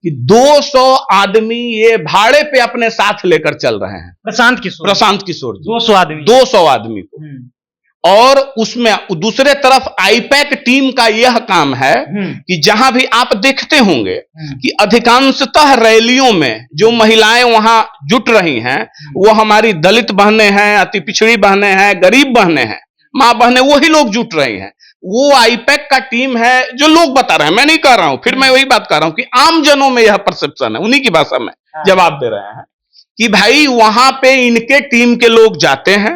कि 200 आदमी ये भाड़े पे अपने साथ लेकर चल रहे हैं। प्रशांत किशोर जी 200 आदमी को, और उसमें दूसरे तरफ आईपैक टीम का यह काम है कि जहां भी आप देखते होंगे कि अधिकांशतः रैलियों में जो महिलाएं वहां जुट रही हैं वो हमारी दलित बहनें हैं, अति पिछड़ी बहनें हैं, गरीब बहनें हैं, मां बहनें, वही लोग जुट रही हैं। वो आईपैक का टीम है जो लोग बता रहे हैं, मैं नहीं कह रहा हूं, फिर मैं वही बात कर रहा हूं कि आम जनों में यह परसेप्शन है, उन्हीं की भाषा में जवाब दे रहे हैं कि भाई वहां पे इनके टीम के लोग जाते हैं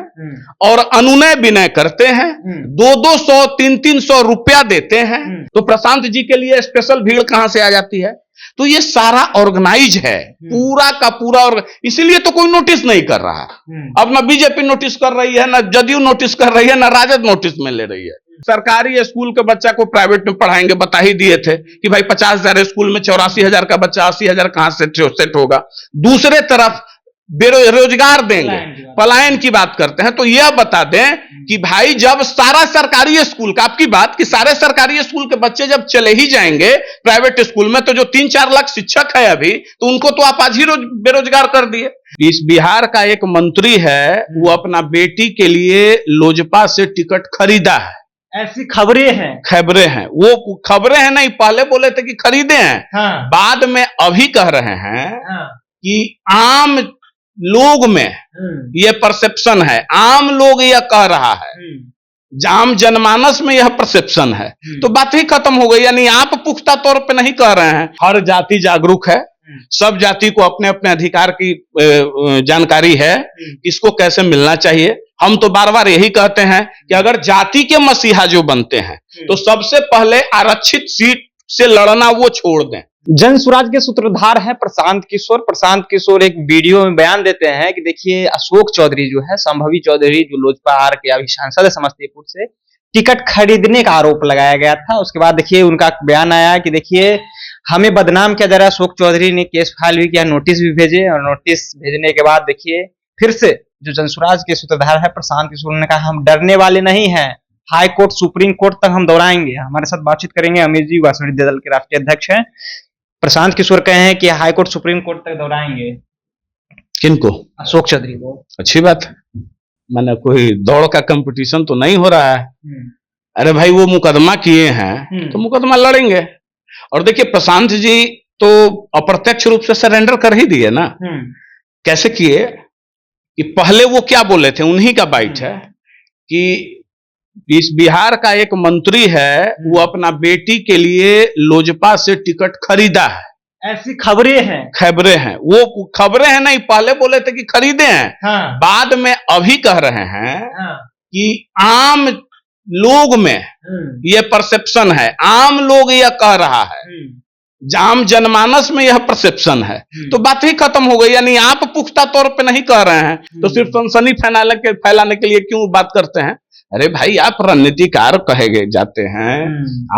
और अनुनय विनय करते हैं, 200-200 300-300 रुपया देते हैं, तो प्रशांत जी के लिए स्पेशल भीड़ कहां से आ जाती है? तो ये सारा ऑर्गेनाइज है, पूरा का पूरा, और इसीलिए तो कोई नोटिस नहीं कर रहा है। अब ना बीजेपी नोटिस कर रही है, ना जदयू नोटिस कर रही है, ना राजद नोटिस में ले रही है। सरकारी स्कूल के बच्चा को प्राइवेट में पढ़ाएंगे, बता ही दिए थे कि भाई 50,000 स्कूल में 84,000 का बच्चा 80,000 कहां से सेट होगा। दूसरे तरफ बेरोजगार देंगे, पलायन की बात करते हैं। तो यह बता दें कि भाई जब सारा सरकारी स्कूल का, आपकी बात कि सारे सरकारी स्कूल के बच्चे जब चले ही जाएंगे प्राइवेट स्कूल में, तो जो 3-4 लाख शिक्षक है अभी, तो उनको तो आप आज ही बेरोजगार कर दिए। इस बिहार का एक मंत्री है, वो अपना बेटी के लिए लोजपा से टिकट खरीदा है, ऐसी खबरें हैं। वो खबरें हैं नहीं, पहले बोले थे कि खरीदे हैं, बाद में अभी कह रहे हैं कि आम लोग में यह परसेप्शन है, आम लोग यह कह रहा है, आम जनमानस में यह परसेप्शन है, तो बात ही खत्म हो गई। यानी आप पुख्ता तौर पे नहीं कह रहे हैं। हर जाति जागरूक है, सब जाति को अपने अपने अधिकार की जानकारी है, किसको कैसे मिलना चाहिए। हम तो बार बार यही कहते हैं कि अगर जाति के मसीहा जो बनते हैं तो सबसे पहले आरक्षित सीट से लड़ना वो छोड़ दें। जन स्वराज के सूत्रधार हैं प्रशांत किशोर एक वीडियो में बयान देते हैं कि देखिए अशोक चौधरी जो है, संभवी चौधरी, जो लोजपा आर के अभी सांसद है समस्तीपुर से, टिकट खरीदने का आरोप लगाया गया था। उसके बाद देखिए उनका बयान आया कि देखिए हमें बदनाम किया जा रहा है। अशोक चौधरी ने केस फाइल भी किया, नोटिस भी भेजे, और नोटिस भेजने के बाद देखिए फिर से जो जनसुराज के सूत्रधार है प्रशांत किशोर ने कहा हम डरने वाले नहीं हैं, हाई कोर्ट सुप्रीम कोर्ट तक हम दौड़ाएंगे। हमारे साथ बातचीत करेंगे अमीर जी, वासुदेव दल के राष्ट्रीय अध्यक्ष हैं। प्रशांत किशोर कहे हैं कि हाई कोर्ट सुप्रीम कोर्ट तक दौड़ाएंगे। किनको? अशोक चौधरी को। अच्छी बात है, मैंने कोई दौड़ का कंपटीशन तो नहीं हो रहा है। अरे भाई वो मुकदमा किए हैं तो मुकदमा लड़ेंगे। और देखिए प्रशांत जी तो अप्रत्यक्ष रूप से सरेंडर कर ही दिए ना। कैसे किए कि पहले वो क्या बोले थे, उन्हीं का बाइट है कि इस बिहार का एक मंत्री है, वो अपना बेटी के लिए लोजपा से टिकट खरीदा है। ऐसी खबरें हैं। वो खबरें हैं नहीं, पहले बोले थे कि खरीदे हैं, बाद में अभी कह रहे हैं कि आम लोग में यह परसेप्शन है, आम लोग यह कह रहा है, आम जनमानस में यह परसेप्शन है, तो बात ही खत्म हो गई। यानी आप पुख्ता तौर पे नहीं कह रहे हैं, तो सिर्फ सनसनी फैलाने के लिए क्यों बात करते हैं? अरे भाई आप रणनीतिकार कहे गए जाते हैं,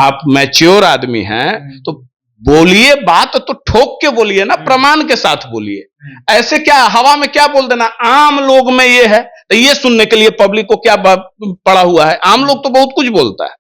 आप मैच्योर आदमी हैं, तो बोलिए, बात तो ठोक के बोलिए ना, प्रमाण के साथ बोलिए। ऐसे क्या हवा में क्या बोल देना आम लोग में ये है, तो ये सुनने के लिए पब्लिक को क्या पड़ा हुआ है? आम लोग तो बहुत कुछ बोलता है,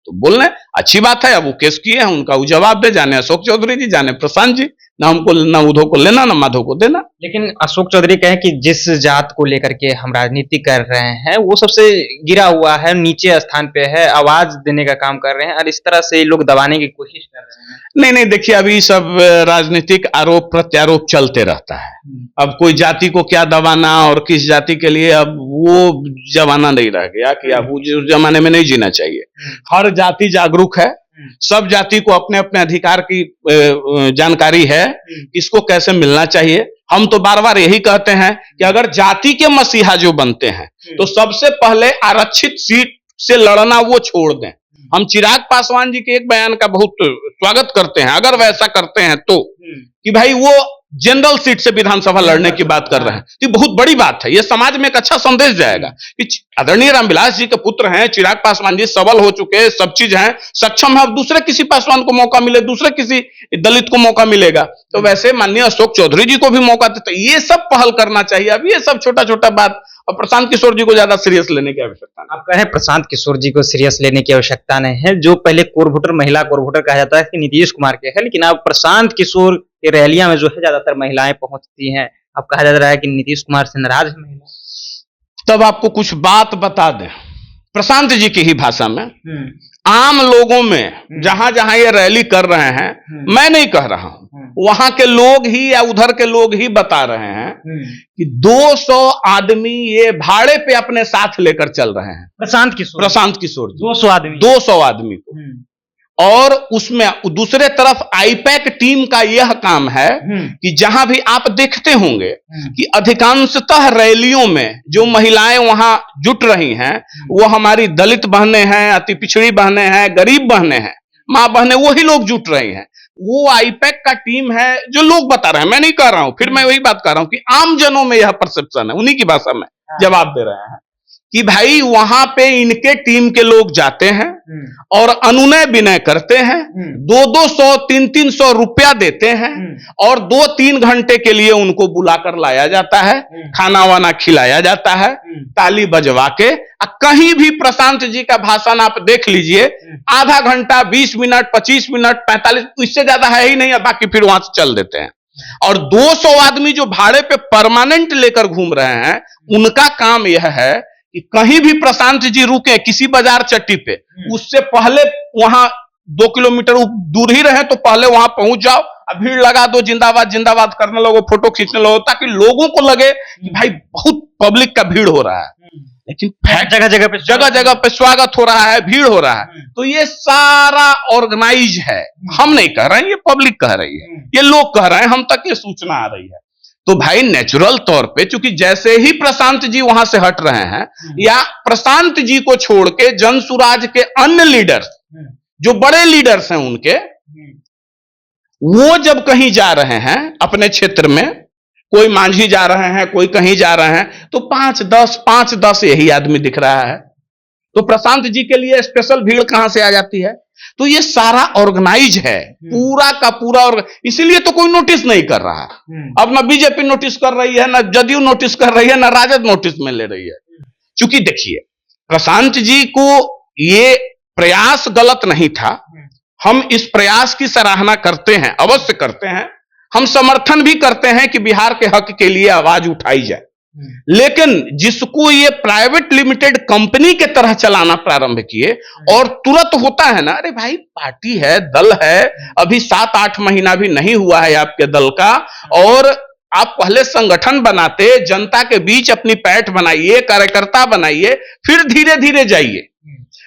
तो बोलने अच्छी बात है। अब वो केस किए हैं, उनका वो जवाब दे, जाने अशोक चौधरी जी, जाने प्रशांत जी, ना हमको ना उधो को लेना ना माधो को देना। लेकिन अशोक चौधरी कहे कि जिस जात को लेकर के हम राजनीति कर रहे हैं वो सबसे गिरा हुआ है, नीचे स्थान पे है, आवाज देने का काम कर रहे हैं, और इस तरह से लोग दबाने की कोशिश कर रहे हैं। नहीं देखिए, अभी सब राजनीतिक आरोप प्रत्यारोप चलते रहता है। अब कोई जाति को क्या दबाना और किस जाति के लिए, अब वो जमाना नहीं रह गया कि अब उस जमाने में नहीं जीना चाहिए। हर जाति जागरूक है, सब जाति को अपने अपने अधिकार की जानकारी है, किसको कैसे मिलना चाहिए। हम तो बार बार यही कहते हैं कि अगर जाति के मसीहा जो बनते हैं तो सबसे पहले आरक्षित सीट से लड़ना वो छोड़ दें। हम चिराग पासवान जी के एक बयान का बहुत स्वागत करते हैं, अगर वैसा करते हैं तो, कि भाई वो जनरल सीट से विधानसभा लड़ने की बात कर रहे हैं, ये बहुत बड़ी बात है। ये समाज में एक अच्छा संदेश जाएगा कि आदरणीय रामविलास जी के पुत्र हैं चिराग पासवान जी, सबल हो चुके, सब चीज हैं, सक्षम है। अब दूसरे किसी पासवान को मौका मिले, दूसरे किसी दलित को मौका मिलेगा, तो वैसे माननीय अशोक चौधरी जी को भी मौका देते। तो ये सब पहल करना चाहिए। अब ये सब छोटा छोटा बात, और प्रशांत किशोर जी को ज्यादा सीरियस लेने की आवश्यकता नहीं। आप कहें प्रशांत किशोर जी को सीरियस लेने की आवश्यकता नहीं है। जो पहले कोर वोटर, महिला कोर वोटर कहा जाता है कि नीतीश कुमार के है, लेकिन अब प्रशांत किशोर ये रैलियां में जो है ज्यादातर महिलाएं पहुंचती हैं। अब कहा जा रहा है कि नीतीश कुमार से नाराज है महिला। तब आपको कुछ बात बता दें, प्रशांत जी की ही भाषा में, आम लोगों में जहां जहां ये रैली कर रहे हैं, मैं नहीं कह रहा हूं, वहां के लोग ही या उधर के लोग ही बता रहे हैं कि 200 आदमी ये भाड़े पे अपने साथ लेकर चल रहे हैं। प्रशांत किशोर 200 आदमी को, और उसमें दूसरे तरफ आईपैक टीम का यह काम है कि जहां भी आप देखते होंगे कि अधिकांशतः रैलियों में जो महिलाएं वहां जुट रही हैं, वो हमारी दलित बहनें हैं, अति पिछड़ी बहनें हैं, गरीब बहनें हैं, मां बहनें, वही लोग जुट रही हैं। वो आईपैक का टीम है जो लोग बता रहे हैं, मैं नहीं कह रहा हूं। फिर मैं वही बात कर रहा हूं कि आम जनों में यह परसेप्शन है, उन्हीं की भाषा में जवाब दे रहे हैं कि भाई वहां पे इनके टीम के लोग जाते हैं और अनुनय विनय करते हैं, 200-200 300-300 रुपया देते हैं और 2-3 घंटे के लिए उनको बुलाकर लाया जाता है, खाना वाना खिलाया जाता है, ताली बजवा के। कहीं भी प्रशांत जी का भाषण आप देख लीजिए, आधा घंटा, 20 मिनट, 25 मिनट, 45, इससे ज्यादा है ही नहीं, बाकी फिर वहां से चल देते हैं। और 200 आदमी जो भाड़े पे परमानेंट लेकर घूम रहे हैं, उनका काम यह है कि कहीं भी प्रशांत जी रुके किसी बाजार चट्टी पे, उससे पहले वहां 2 किलोमीटर दूर ही रहे तो पहले वहां पहुंच जाओ, भीड़ लगा दो, जिंदाबाद जिंदाबाद करने लगो, फोटो खींचने लगो, ताकि लोगों को लगे कि भाई बहुत पब्लिक का भीड़ हो रहा है। लेकिन जगह जगह पे स्वागत हो रहा है, भीड़ हो रहा है। तो ये सारा ऑर्गेनाइज है, हम नहीं कह रहे हैं, ये पब्लिक कह रही है, ये लोग कह रहे हैं, हम तक ये सूचना आ रही है। तो भाई नेचुरल तौर पे, चूंकि जैसे ही प्रशांत जी वहां से हट रहे हैं, या प्रशांत जी को छोड़ के जनसुराज के अन्य लीडर्स, जो बड़े लीडर्स हैं उनके, वो जब कहीं जा रहे हैं अपने क्षेत्र में, कोई मांझी जा रहे हैं, कोई कहीं जा रहे हैं, तो 5-10 यही आदमी दिख रहा है। तो प्रशांत जी के लिए स्पेशल भीड़ कहां से आ जाती है? तो ये सारा ऑर्गेनाइज है, पूरा का पूरा, और इसीलिए तो कोई नोटिस नहीं कर रहा है। अब ना बीजेपी नोटिस कर रही है, ना जदयू नोटिस कर रही है, ना राजद नोटिस में ले रही है। क्योंकि देखिए, प्रशांत जी को ये प्रयास गलत नहीं था, हम इस प्रयास की सराहना करते हैं, अवश्य करते हैं, हम समर्थन भी करते हैं कि बिहार के हक के लिए आवाज उठाई जाए। लेकिन जिसको ये प्राइवेट लिमिटेड कंपनी के तरह चलाना प्रारंभ किए, और तुरंत होता है ना, अरे भाई पार्टी है, दल है, अभी 7-8 महीना भी नहीं हुआ है आपके दल का, और आप पहले संगठन बनाते, जनता के बीच अपनी पैठ बनाइए, कार्यकर्ता बनाइए, फिर धीरे धीरे जाइए।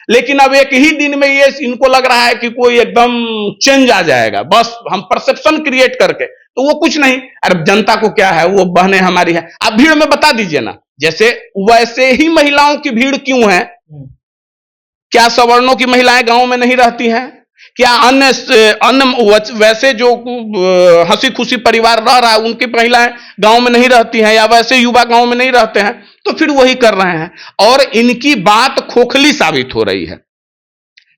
लेकिन अब एक ही दिन में ये इनको लग रहा है कि कोई एकदम चेंज आ जाएगा, बस हम परसेप्शन क्रिएट करके, तो वो कुछ नहीं। अरे जनता को क्या है, वो बहनें हमारी है, आप भीड़ में बता दीजिए ना। जैसे वैसे ही महिलाओं की भीड़ क्यों है? क्या सवर्णों की महिलाएं गांव में नहीं रहती हैं? क्या अन्य वैसे जो हंसी खुशी परिवार रह रहा है, उनकी महिलाएं गांव में नहीं रहती हैं, या वैसे युवा गांव में नहीं रहते हैं? तो फिर वही कर रहे हैं, और इनकी बात खोखली साबित हो रही है।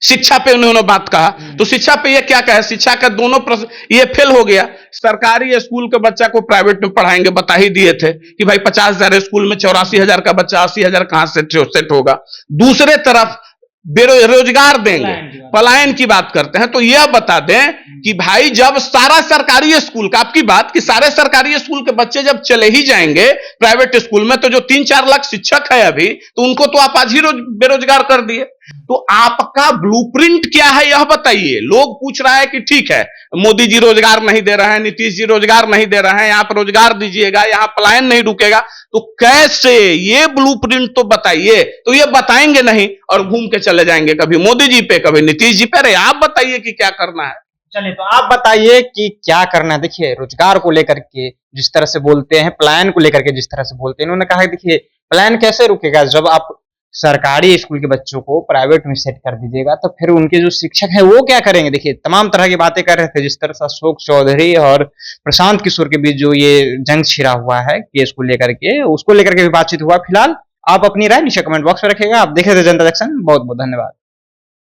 शिक्षा पे उन्होंने बात कहा, तो शिक्षा पे ये क्या कहे? शिक्षा का दोनों ये फेल हो गया। सरकारी स्कूल के बच्चा को प्राइवेट में पढ़ाएंगे, बता ही दिए थे कि भाई 50,000 स्कूल में 84,000 का बच्चा 80,000 कहां से सेट होगा। दूसरे तरफ बेरोजगार देंगे, पलायन की बात करते हैं। तो यह बता दें कि भाई जब सारा सरकारी स्कूल का, आपकी बात कि सारे सरकारी स्कूल के बच्चे जब चले ही जाएंगे प्राइवेट स्कूल में, तो जो 3-4 लाख शिक्षक है अभी, तो उनको तो आप आज ही बेरोजगार कर दिए। तो आपका ब्लूप्रिंट क्या है यह बताइए। लोग पूछ रहा है कि ठीक है, मोदी जी रोजगार नहीं दे रहे हैं, नीतीश जी रोजगार नहीं दे रहे हैं, यहां पर रोजगार दीजिएगा, यहां पलायन नहीं रुकेगा, तो कैसे? ये ब्लूप्रिंट तो बताइए। तो ये बताएंगे नहीं और घूम के चले जाएंगे, कभी मोदी जी पे, कभी नीतीश जी पे। अरे आप बताइए कि क्या करना है। चलिए, तो आप बताइए कि क्या करना है। देखिए, रोजगार को लेकर के जिस तरह से बोलते हैं, पलायन को लेकर के जिस तरह से बोलते हैं, इन्होंने कहा देखिए पलायन कैसे रुकेगा? जब आप सरकारी स्कूल के बच्चों को प्राइवेट में सेट कर दीजिएगा, तो फिर उनके जो शिक्षक हैं वो क्या करेंगे? देखिए, तमाम तरह की बातें कर रहे थे, जिस तरह से अशोक चौधरी और प्रशांत किशोर के बीच जो ये जंग छिड़ा हुआ है केस को लेकर के, उसको लेकर के भी बातचीत हुआ। फिलहाल आप अपनी राय नीचे कमेंट बॉक्स में रखिएगा। आप देख रहे थे जनता जंक्शन। बहुत बहुत धन्यवाद।